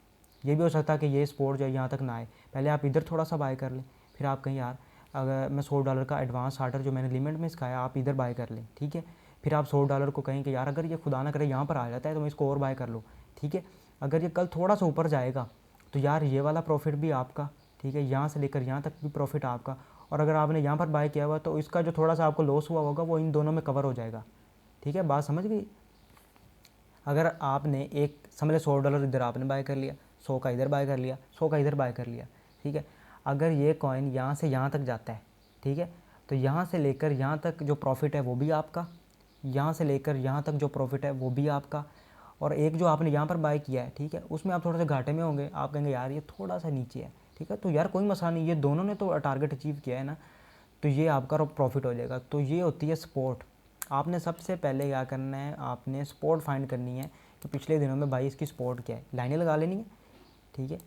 ये भी हो सकता है कि ये स्पोर्ट जो है यहाँ तक ना आए, पहले आप इधर थोड़ा सा बाय कर लें, फिर आप कहें यार अगर मैं $100 का एडवांस ऑर्डर जो मैंने लिमिट में सिखाया आप इधर बाय कर लें, ठीक है। फिर आप $100 को कहें कि यार अगर ये खुदा ना करे यहाँ पर आ जाता है तो मैं इसको और बाय कर लूँ, ठीक है। अगर ये कल थोड़ा सा ऊपर जाएगा तो यार ये वाला प्रॉफिट भी आपका, ठीक है, यहाँ से लेकर यहाँ तक भी प्रॉफिट आपका। और अगर आपने यहाँ पर बाय किया हुआ तो इसका जो थोड़ा सा आपको लॉस हुआ होगा वो इन दोनों में कवर हो जाएगा, ठीक है। बात समझ गई। अगर आपने एक समझ $100 इधर आपने बाय कर लिया, 100 का इधर बाय कर लिया, 100 का इधर बाय कर लिया, ठीक है। अगर ये कॉइन यहाँ से यहाँ तक जाता है, ठीक है, तो यहाँ से लेकर यहाँ तक जो प्रॉफिट है वो भी आपका, यहाँ से लेकर यहाँ तक जो प्रॉफिट है वो भी आपका, और एक जो आपने यहाँ पर बाय किया है, ठीक है, उसमें आप थोड़ा सा घाटे में होंगे, आप कहेंगे यार ये थोड़ा सा नीचे है, ठीक है, तो यार कोई मसला नहीं, ये दोनों ने तो टारगेट अचीव किया है ना, तो ये आपका प्रॉफिट हो जाएगा। तो ये होती है सपोर्ट। आपने सबसे पहले क्या करना है, आपने सपोर्ट फाइंड करनी है कि पिछले दिनों में भाई इसकी सपोर्ट क्या है, लाइनें लगा लेनी है, ठीक है।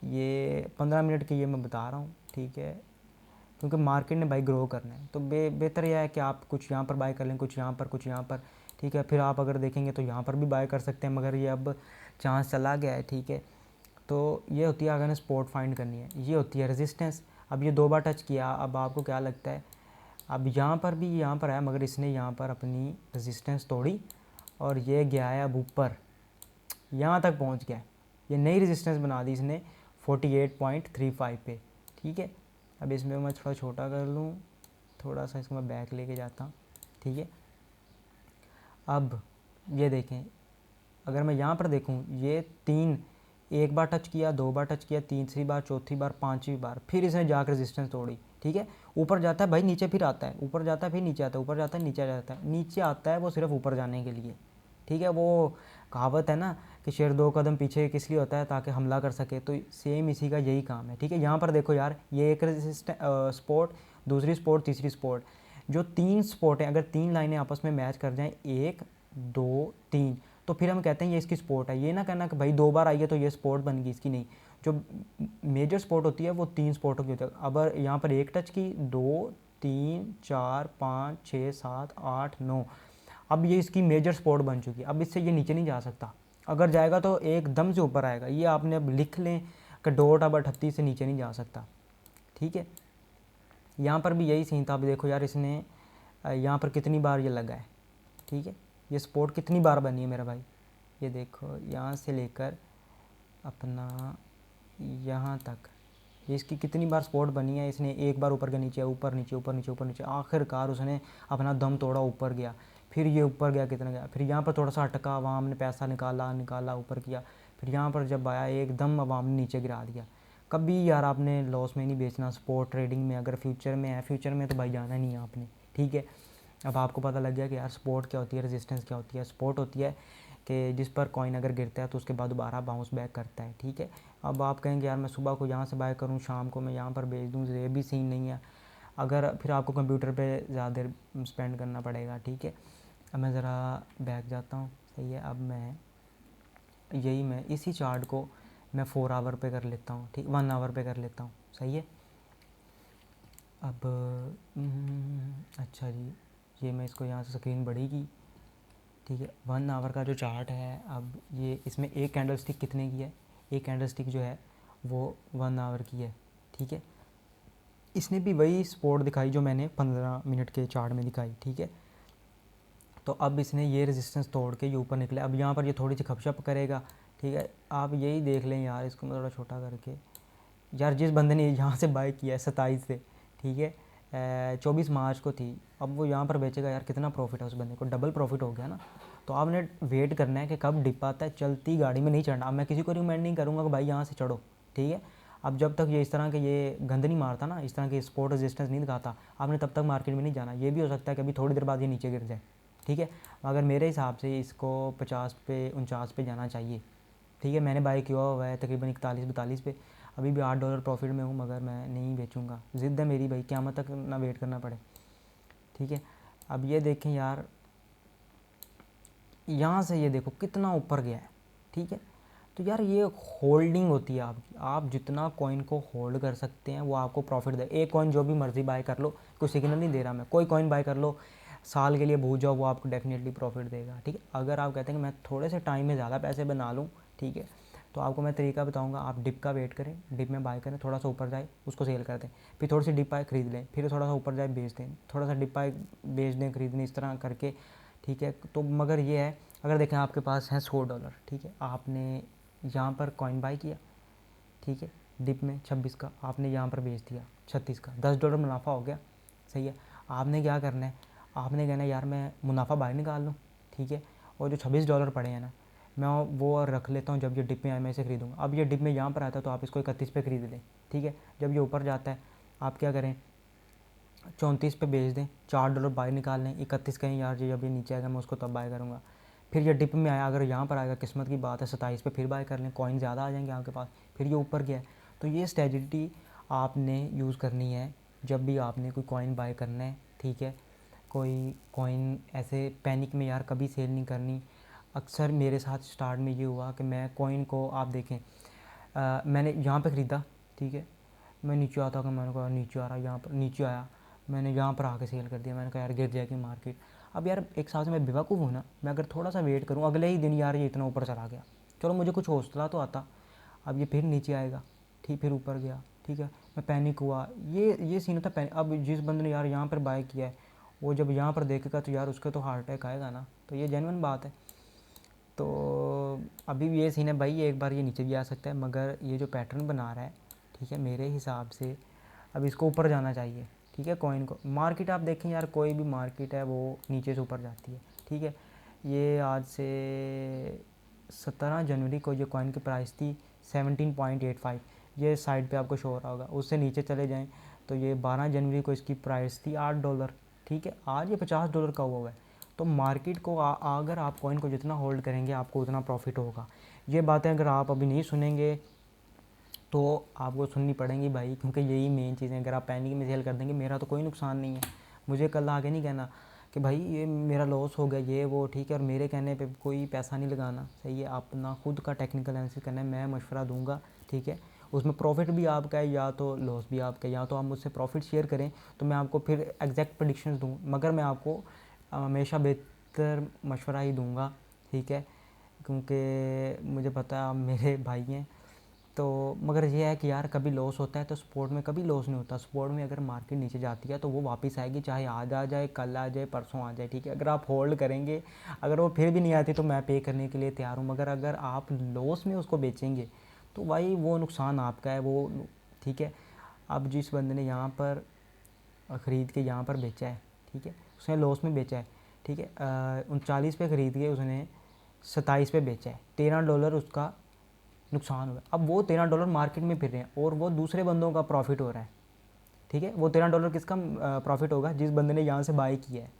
ये 15 मिनट की ये मैं बता रहा हूँ, ठीक है, क्योंकि मार्केट ने भाई ग्रो करना है, तो बेहतर यह है कि आप कुछ यहाँ पर बाय कर लें, कुछ यहाँ पर, कुछ यहाँ पर, ठीक है। फिर आप अगर देखेंगे तो यहाँ पर भी बाय कर सकते हैं, मगर ये अब चांस चला गया है, ठीक है। तो ये होती है अगर ने सपोर्ट फाइंड करनी है, ये होती है रेजिस्टेंस। अब ये 2 बार टच किया, अब आपको क्या लगता है, अब यहाँ पर भी यहाँ पर आया, मगर इसने यहाँ पर अपनी रेजिस्टेंस तोड़ी और ये गया है अब ऊपर, यहाँ तक पहुँच गया, ये नई रेजिस्टेंस बना दी इसने 48.35 पे, ठीक है। अब इसमें मैं थोड़ा छोटा कर लूँ, थोड़ा सा इसको मैं बैक लेके जाता हूँ, ठीक है। अब ये देखें, अगर मैं यहाँ पर देखूँ, ये 3, एक बार टच किया, 2 बार टच किया, तीसरी बार, चौथी बार, 5वीं बार, फिर इसने जाकर रेजिस्टेंस तोड़ी, ठीक है। ऊपर जाता है भाई, नीचे फिर आता है, ऊपर जाता है फिर नीचे आता है, ऊपर जाता है नीचे जाता है, नीचे आता है वो सिर्फ ऊपर जाने के लिए, ठीक है। वो कहावत है ना कि शेर 2 कदम पीछे किस लिए होता है, ताकि हमला कर सके, तो सेम इसी का यही काम है, ठीक है। यहाँ पर देखो यार, ये एक स्पोर्ट, दूसरी स्पोर्ट, तीसरी स्पोर्ट, जो 3 स्पोर्ट हैं, अगर 3 लाइनें आपस में मैच कर जाएं, 1 2 3, तो फिर हम कहते हैं ये इसकी स्पोर्ट है। ये ना कहना कि भाई 2 बार आई है तो ये स्पोर्ट बन गई, इसकी नहीं। जो मेजर स्पोर्ट होती है वो 3 स्पोर्टों की होती है। अब यहाँ पर एक टच की, 2 3 4 5 6 7 8 9, अब ये इसकी मेजर स्पोर्ट बन चुकी है। अब इससे ये नीचे नहीं जा सकता, अगर जाएगा तो एकदम से ऊपर आएगा। ये आपने अब लिख लें कि डॉट अब 38 से नीचे नहीं जा सकता, ठीक है। यहाँ पर भी यही सीन था। अब देखो यार, इसने यहाँ पर कितनी बार ये लगा है, ठीक है, ये सपोर्ट कितनी बार बनी है मेरा भाई, ये देखो यहाँ से लेकर अपना यहाँ तक, ये इसकी कितनी बार सपोर्ट बनी है। इसने एक बार ऊपर के नीचे, ऊपर नीचे, ऊपर नीचे, ऊपर नीचे, आखिरकार उसने अपना दम तोड़ा, ऊपर गया, फिर ये ऊपर गया, कितना गया, फिर यहाँ पर थोड़ा सा अटका, वहाँ हमने पैसा निकाला ऊपर किया, फिर यहाँ पर जब आया एकदम अवाम ने नीचे गिरा दिया। कभी यार आपने लॉस में नहीं बेचना स्पोर्ट ट्रेडिंग में। अगर फ्यूचर में है, फ्यूचर में तो भाई जाना नहीं है आपने, ठीक है। अब आपको पता लग गया कि यार सपोर्ट क्या होती है, रेजिस्टेंस क्या होती है। सपोर्ट होती है कि जिस पर कॉइन अगर गिरता है तो उसके बाद दोबारा बाउंस बैक करता है, ठीक है। अब आप कहेंगे यार मैं सुबह को यहाँ से बाय करूँ, शाम को मैं यहाँ पर बेच दूँ, ये भी सीन नहीं है। अगर फिर आपको कंप्यूटर पे ज़्यादा देर स्पेंड करना पड़ेगा, ठीक है। अब मैं ज़रा बैक जाता हूँ, सही है। अब मैं इसी चार्ट को मैं 4 आवर पे कर लेता हूँ, ठीक, 1 आवर पे कर लेता हूँ, सही है। अब अच्छा जी, ये मैं इसको यहाँ से स्क्रीन बड़ी की, ठीक है। 1 आवर का जो चार्ट है, अब ये इसमें एक कैंडल स्टिक कितने की है, एक कैंडल स्टिक जो है वो 1 आवर की है, ठीक है। इसने भी वही सपोर्ट दिखाई जो मैंने 15 मिनट के चार्ट में दिखाई, ठीक है। तो अब इसने ये रेजिस्टेंस तोड़ के ये ऊपर निकला। अब यहाँ पर ये थोड़ी सी खपशप करेगा, ठीक ठीक है, आप यही देख लें यार, इसको मैं थोड़ा छोटा करके, यार जिस बंदे ने यहाँ से बाय किया है 27 से, ठीक है, 24 मार्च को थी, अब वो यहाँ पर बेचेगा यार, कितना प्रॉफिट है उस बंदे को, डबल प्रॉफिट हो गया ना। तो आपने वेट करना है कि कब डिप आता है, चलती गाड़ी में नहीं चढ़ना। अब मैं किसी को रिकमेंड नहीं करूँगा कि भाई यहाँ से चढ़ो, ठीक है। अब जब तक ये इस तरह के ये गंद नहीं मारता ना, इस तरह की स्पोर्ट रेजिस्टेंस नहीं दिखाता, आपने तब तक मार्केट में नहीं जाना। ये भी हो सकता है कि अभी थोड़ी देर बाद ये नीचे गिर जाए, ठीक है। मगर मेरे हिसाब से इसको 50 पे 49 पे जाना चाहिए, ठीक है। मैंने बाय किया हुआ है तकरीबन 41-42 पे, अभी भी $8 प्रॉफिट में हूँ, मगर मैं नहीं बेचूंगा। ज़िद है मेरी भाई, क़यामत तक ना वेट करना पड़े, ठीक है। अब ये देखें यार, यहाँ से ये देखो कितना ऊपर गया है, ठीक है। तो यार ये होल्डिंग होती है आपकी, आप जितना कॉइन को होल्ड कर सकते हैं वो आपको प्रॉफिट दे। एक कॉइन जो भी मर्ज़ी बाय कर लो, कोई सिग्नल नहीं दे रहा मैं, कोई कॉइन बाय कर लो, साल के लिए भूल जाओ, वो आपको डेफिनेटली प्रॉफिट देगा, ठीक है। अगर आप कहते हैं कि मैं थोड़े से टाइम में ज़्यादा पैसे बना लूँ, ठीक है, तो आपको मैं तरीका बताऊंगा। आप डिप का वेट करें, डिप में बाय करें, थोड़ा सा ऊपर जाए उसको सेल कर दें, फिर थोड़ी सी डिप आए खरीद लें, फिर थोड़ा सा ऊपर जाए बेच दें, थोड़ा सा डिप आए बेच दें, खरीद दें, इस तरह करके, ठीक है। तो मगर ये है, अगर देखें आपके पास है $100, ठीक है, आपने यहाँ पर कॉइन बाय किया, ठीक है, डिप में 26 का, आपने यहाँ पर बेच दिया 36 का, $10 मुनाफा हो गया, सही है। आपने क्या करना है, आपने कहना है यार मैं मुनाफा बाहर निकाल लूँ, ठीक है, और जो $26 पड़े हैं ना, मैं वो रख लेता हूँ, जब ये डिप में आए मैं इसे खरीदूँगा। अब ये डिप में यहाँ पर आता है तो आप इसको 31 पे खरीद लें, ठीक है। जब ये ऊपर जाता है आप क्या करें, 34 पे बेच दें, $4 बाय निकाल लें, 31 कहें यार जी जब ये नीचे आएगा मैं उसको तब बाय करूँगा। फिर ये डिप में आया, अगर यहाँ पर आएगा, किस्मत की बात है, 27 पे फिर बाय कर लें, कॉइन ज़्यादा आ जाएंगे आपके पास, फिर ये ऊपर गया है। तो ये स्ट्रेटजी आपने यूज़ करनी है जब भी आपने कोई कॉइन बाय करना है, ठीक है। कोई कॉइन ऐसे पैनिक में यार कभी सेल नहीं करनी। अक्सर मेरे साथ स्टार्ट में ये हुआ कि मैं कॉइन को, आप देखें, मैंने यहाँ पे ख़रीदा, ठीक है, मैं नीचे आता कि मैंने कहा नीचे आ रहा, यहाँ पर नीचे आया, मैंने यहाँ पर आके सेल कर दिया, मैंने कहा यार गिर जाएगी मार्केट। अब यार एक साथ मैं बेवकूफ़ हूँ ना, मैं अगर थोड़ा सा वेट करूँ, अगले ही दिन यार ये इतना ऊपर चला गया, चलो मुझे कुछ हौसला तो आता, अब ये फिर नीचे आएगा, ठीक, फिर ऊपर गया, ठीक है, मैं पैनिक हुआ। ये सीन होता है। अब जिस बंदे ने यार यहाँ पर बाय किया है, वो जब यहाँ पर देखेगा तो यार उसका तो हार्ट अटैक आएगा ना, तो ये जेन्युइन बात है। तो अभी भी ये सीन है भाई, एक बार ये नीचे भी आ सकता है, मगर ये जो पैटर्न बना रहा है, ठीक है, मेरे हिसाब से अब इसको ऊपर जाना चाहिए, ठीक है। कॉइन को मार्केट आप देखें यार, कोई भी मार्केट है वो नीचे से ऊपर जाती है, ठीक है। ये आज से 17 जनवरी को जो कॉइन की प्राइस थी 17.85, ये साइड पे आपको शो हो रहा होगा, उससे नीचे चले जाएं तो ये 12 जनवरी को इसकी प्राइस थी $8, ठीक है, आज ये $50 का हुआ है। तो मार्केट को अगर आप कॉइन को जितना होल्ड करेंगे आपको उतना प्रॉफिट होगा। ये बातें अगर आप अभी नहीं सुनेंगे तो आपको सुननी पड़ेंगी भाई, क्योंकि यही मेन चीज़ है। अगर आप पैनिक में सेल कर देंगे, मेरा तो कोई नुकसान नहीं है, मुझे कल आगे नहीं कहना कि भाई ये मेरा लॉस हो गया ये वो, ठीक है, और मेरे कहने पे कोई पैसा नहीं लगाना, सही है। अपना खुद का टेक्निकल एनालिसिस करना है, मैं मशवरा दूंगा, ठीक है। उसमें प्रॉफिट भी आपका है या तो लॉस भी आपका है, या तो आप मुझसे प्रॉफिट शेयर करें तो मैं आपको फिर एग्जैक्ट प्रेडिक्शंस दूँ, मगर मैं आपको हमेशा बेहतर मशवरा ही दूँगा, ठीक है, क्योंकि मुझे पता है आप मेरे भाई हैं। तो मगर ये है कि यार कभी लॉस होता है तो स्पोर्ट में कभी लॉस नहीं होता। स्पोर्ट में अगर मार्केट नीचे जाती है तो वो वापस आएगी, चाहे आज आ जाए, कल आ जाए, परसों आ जाए, ठीक है। अगर आप होल्ड करेंगे, अगर वो फिर भी नहीं आती तो मैं पे करने के लिए तैयार हूँ, मगर अगर आप लॉस में उसको बेचेंगे तो भाई वो नुकसान आपका है, वो, ठीक है। अब जिस बंदे ने यहाँ पर ख़रीद के यहाँ पर बेचा है, ठीक है, उसने लॉस में बेचा है, ठीक है, 39 पे ख़रीद के उसने 27 पे बेचा है, $13 उसका नुकसान हुआ। अब वो $13 मार्केट में फिर रहे हैं और वो दूसरे बंदों का प्रॉफिट हो रहा है, ठीक है। वो $13 किसका प्रॉफिट होगा, जिस बंदे ने यहाँ से बाय किया है।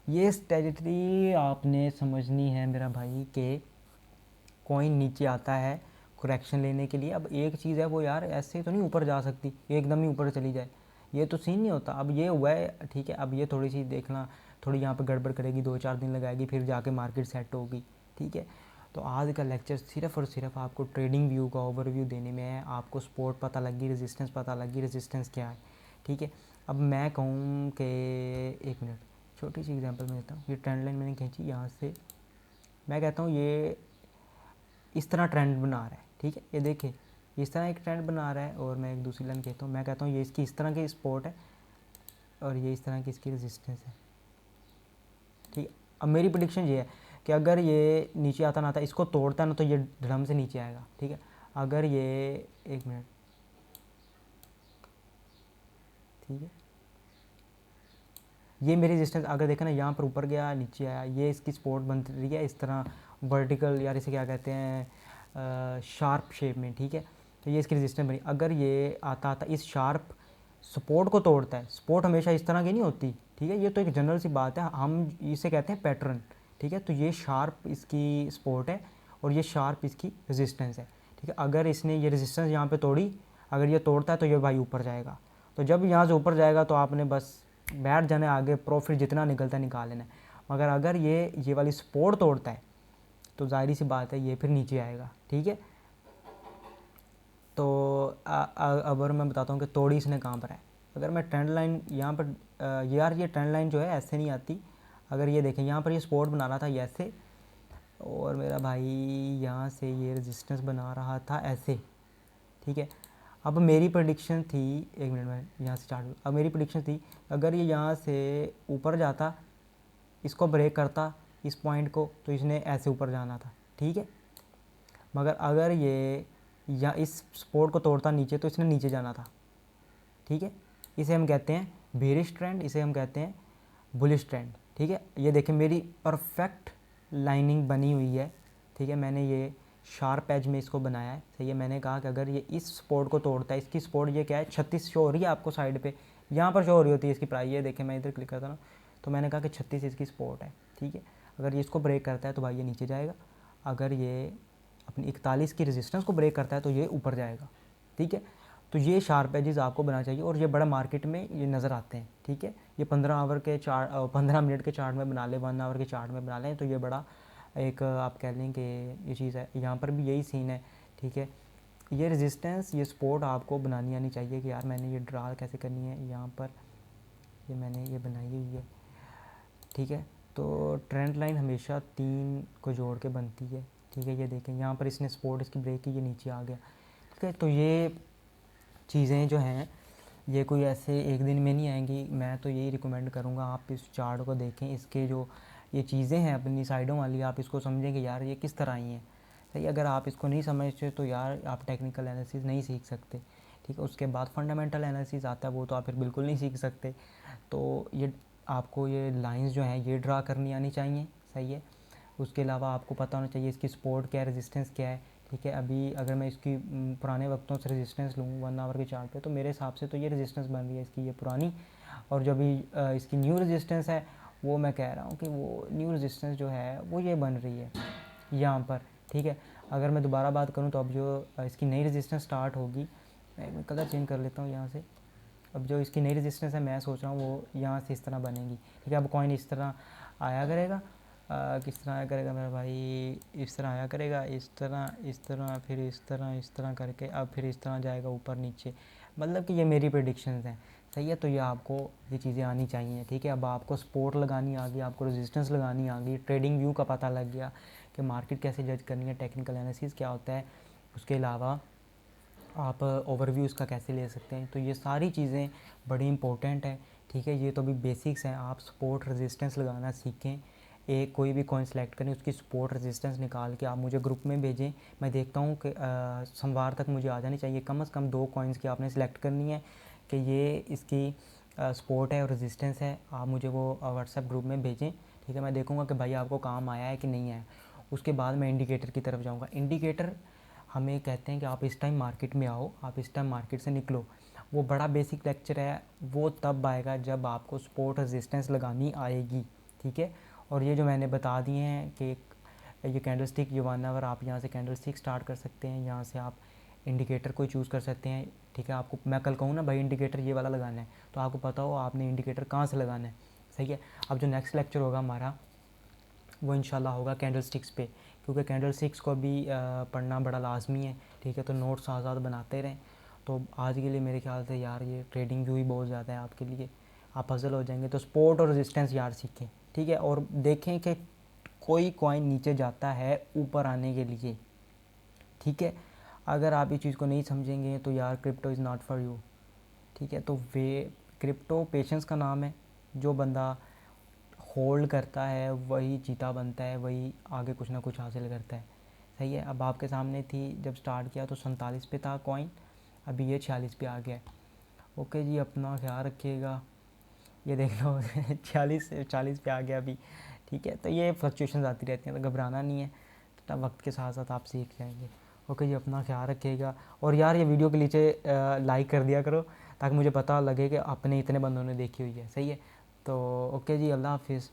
ये स्ट्रेटजी आपने समझनी है मेरा भाई, के कॉइन नीचे आता है करेक्शन लेने के लिए। अब एक चीज़ है वो यार ऐसे तो नहीं ऊपर जा सकती, एकदम ही ऊपर चली जाए, ये तो सीन नहीं होता। अब ये हुआ है, ठीक है, अब ये थोड़ी सी देखना, थोड़ी यहाँ पर गड़बड़ करेगी, 2-4 दिन लगाएगी, फिर जाके मार्केट सेट होगी, ठीक है। तो आज का लेक्चर सिर्फ और सिर्फ आपको ट्रेडिंग व्यू का ओवरव्यू देने में है। आपको सपोर्ट पता लगी, रेजिस्टेंस पता लगी, रेजिस्टेंस क्या है, ठीक है। अब मैं कहूँ कि एक मिनट, छोटी सी एग्जांपल मैं देता हूँ। ये ट्रेंड लाइन मैंने खींची यहाँ से, मैं कहता हूँ ये इस तरह ट्रेंड बना रहा है, ठीक है, ये देखिए इस तरह एक ट्रेंड बना रहा है, और मैं एक दूसरी लाइन कहता हूँ, मैं कहता हूँ ये इसकी इस तरह की सपोर्ट है और ये इस तरह की इसकी रेजिस्टेंस है, ठीक है। अब मेरी प्रेडिक्शन ये है कि अगर ये नीचे आता ना आता, इसको तोड़ता ना तो ये धड़म से नीचे आएगा, ठीक है। अगर ये, एक मिनट, ठीक है, ये मेरी रेजिस्टेंस अगर देखा ना, यहाँ पर ऊपर गया नीचे आया, ये इसकी सपोर्ट बन रही है इस तरह वर्टिकल, यार इसे क्या कहते हैं, शार्प शेप में, ठीक है। तो ये इसकी रेजिस्टेंस बनी। अगर ये आता आता इस शार्प सपोर्ट को तोड़ता है, सपोर्ट हमेशा इस तरह की नहीं होती, ठीक है, ये तो एक जनरल सी बात है, हम इसे कहते हैं पैटर्न, ठीक है। तो ये शार्प इसकी सपोर्ट है और ये शार्प इसकी रेजिस्टेंस है, ठीक है। अगर इसने ये रेजिस्टेंस यहाँ पे तोड़ी, अगर ये तोड़ता है तो ये भाई ऊपर जाएगा। तो जब यहाँ से ऊपर जाएगा तो आपने बस बैठ जाने, आगे प्रॉफिट जितना निकलता है निकाल लेना है। मगर अगर ये वाली सपोर्ट तोड़ता है तो जाहिर सी बात है ये फिर नीचे आएगा, ठीक है। तो अब मैं बताता हूँ कि तोड़ी इसने कहाँ पर है। अगर मैं ट्रेंड लाइन यहाँ पर, यार ये ट्रेंड लाइन जो है ऐसे नहीं आती। अगर ये देखें यहाँ पर ये सपोर्ट बना रहा था ऐसे, और मेरा भाई यहाँ से ये रेजिस्टेंस बना रहा था ऐसे, ठीक है। अब मेरी प्रेडिक्शन थी, एक मिनट में यहाँ से स्टार्ट, अब मेरी प्रेडिक्शन थी अगर ये यहाँ से ऊपर जाता, इसको ब्रेक करता इस पॉइंट को, तो इसने ऐसे ऊपर जाना था, ठीक है। मगर अगर ये या इस सपोर्ट को तोड़ता नीचे तो इसने नीचे जाना था, ठीक है। इसे हम कहते हैं बेरिश ट्रेंड, इसे हम कहते हैं बुलिश ट्रेंड, ठीक है। ये देखें मेरी परफेक्ट लाइनिंग बनी हुई है, ठीक है। मैंने ये शार्प एज में इसको बनाया है, सही है। मैंने कहा कि अगर ये इस सपोर्ट को तोड़ता है, इसकी सपोर्ट ये क्या है 36 शो हो रही है आपको साइड पे, यहाँ पर शो हो रही होती है इसकी प्राइस, ये देखें मैं इधर क्लिक करता ना, तो मैंने कहा कि 36 इसकी सपोर्ट है, ठीक है। अगर ये इसको ब्रेक करता है तो भाई ये नीचे जाएगा, अगर ये अपनी 41 की रेजिस्टेंस को ब्रेक करता है तो ये ऊपर जाएगा, ठीक है। तो ये शार्प एजेस आपको बनाना चाहिए और ये बड़ा मार्केट में ये नज़र आते हैं, ठीक है। ये 15 मिनट के चार्ट में बना लें, 1 आवर के चार्ट में बना लें, तो ये बड़ा एक आप कह लें कि ये चीज़ है। यहाँ पर भी यही सीन है, ठीक है। ये रेजिस्टेंस, ये सपोर्ट आपको बनानी आनी चाहिए कि यार मैंने ये ड्रा कैसे करनी है, यहाँ पर ये मैंने ये बनाई हुई है, ठीक है। तो ट्रेंड लाइन हमेशा 3 को जोड़ के बनती है, ठीक है। ये देखें यहाँ पर इसने सपोर्ट इसकी ब्रेक की, ये नीचे आ गया, ठीक है। तो ये चीज़ें जो हैं ये कोई ऐसे एक दिन में नहीं आएंगी। मैं तो यही रिकमेंड करूँगा आप इस चार्ट को देखें, इसके जो ये चीज़ें हैं अपनी साइडों वाली, आप इसको समझें कि यार ये किस तरह आई हैं, सही। अगर आप इसको नहीं समझते तो यार आप टेक्निकल एनालिसिस नहीं सीख सकते, ठीक है। उसके बाद फंडामेंटल एनालिसिस आता है, वो तो आप फिर बिल्कुल नहीं सीख सकते। तो ये आपको ये लाइंस जो हैं ये ड्रा करनी आनी चाहिए, सही है। उसके अलावा आपको पता होना चाहिए इसकी सपोर्ट क्या है, रेजिस्टेंस क्या है, ठीक है। अभी अगर मैं इसकी पुराने वक्तों से रेजिस्टेंस लूँ 1 आवर के चार्ट पे, तो मेरे हिसाब से तो ये रेजिस्टेंस बन रही है इसकी ये पुरानी, और जो अभी इसकी न्यू रेजिस्टेंस है वो मैं कह रहा हूँ कि वो न्यू रेजिस्टेंस जो है वो ये बन रही है यहाँ पर, ठीक है। अगर मैं दोबारा बात करूँ तो अब जो इसकी नई रेजिस्टेंस स्टार्ट होगी, मैं कलर चेंज कर लेता हूँ यहाँ से। अब जो इसकी नई रेजिस्टेंस है मैं सोच रहा हूँ वो यहाँ से इस तरह बनेगी, ठीक है। अब कॉइन इस तरह आया करेगा, किस तरह आया करेगा मेरा भाई, इस तरह आया करेगा, इस तरह फिर इस तरह करके अब फिर इस तरह जाएगा ऊपर नीचे, मतलब कि ये मेरी प्रेडिक्शंस हैं, सही है। तो ये आपको ये चीज़ें आनी चाहिए, ठीक है। अब आपको सपोर्ट लगानी आ गई, आपको रेजिस्टेंस लगानी आ गई, ट्रेडिंग व्यू का पता लग गया कि मार्केट कैसे जज करनी है, टेक्निकल एनालिसिस क्या होता है, उसके अलावा आप ओवरव्यू इसका कैसे ले सकते हैं। तो ये सारी चीज़ें बड़ी इंपॉर्टेंट है, ठीक है। ये तो अभी बेसिक्स हैं, आप सपोर्ट रेजिस्टेंस लगाना सीखें। एक कोई भी कॉइन सेलेक्ट करें, उसकी सपोर्ट रेजिस्टेंस निकाल के आप मुझे ग्रुप में भेजें। मैं देखता हूँ कि सोमवार तक मुझे आ जानी चाहिए। कम से कम 2 कॉइन्स की आपने सेलेक्ट करनी है कि ये इसकी सपोर्ट है और रेजिस्टेंस है, आप मुझे वो व्हाट्सएप ग्रुप में भेजें, ठीक है। मैं देखूँगा कि भाई आपको काम आया है कि नहीं आया। उसके बाद मैं इंडिकेटर की तरफ जाऊँगा। इंडिकेटर हमें कहते हैं कि आप इस टाइम मार्केट में आओ, आप इस टाइम मार्केट से निकलो। वो बड़ा बेसिक लेक्चर है, वो तब आएगा जब आपको सपोर्ट रेजिस्टेंस लगानी आएगी, ठीक है। और ये जो मैंने बता दिए हैं कि ये कैंडल स्टिक, ये 1 आवर आप यहाँ से कैंडल स्टिक स्टार्ट कर सकते हैं, यहाँ से आप इंडिकेटर को चूज़ कर सकते हैं, ठीक है। आपको मैं कल कहूँ ना भाई इंडिकेटर ये वाला लगाना है, तो आपको पता हो आपने इंडिकेटर कहाँ से लगाना है, सही है। अब जो नेक्स्ट लेक्चर होगा हमारा वो इंशाल्लाह होगा कैंडल स्टिक्स पे, क्योंकि कैंडल स्टिक्स को भी पढ़ना बड़ा लाजमी है, ठीक है। तो नोट्स साथ साथ बनाते रहें। तो आज के लिए मेरे ख्याल से यार ये ट्रेडिंग व्यू ही बहुत ज़्यादा है आपके लिए, आप हज़ल हो जाएंगे। तो सपोर्ट और रेजिस्टेंस यार सीखें, ठीक है। और देखें कि कोई कॉइन नीचे जाता है ऊपर आने के लिए, ठीक है। अगर आप इस चीज़ को नहीं समझेंगे तो यार crypto is not for you, ठीक है। तो वे क्रिप्टो पेशेंस का नाम है। जो बंदा होल्ड करता है वही जीता बनता है, वही आगे कुछ ना कुछ हासिल करता है। सही है। अब आपके सामने थी, जब स्टार्ट किया तो 47 पे था कॉइन, अभी ये 46 पे आ गया है। ओके जी, अपना ख्याल रखिएगा। ये देख लो 40 पे आ गया अभी। ठीक है, तो ये फ्लक्चुएशंस आती रहती हैं, तो घबराना नहीं है, तो वक्त के साथ साथ आप सीख जाएंगे। ओके जी, अपना ख्याल रखिएगा। और यार ये वीडियो के नीचे लाइक कर दिया करो, ताकि मुझे पता लगे कि आपने इतने बंदों ने देखी हुई है। सही है। तो ओके जी, अल्लाह हाफिज़।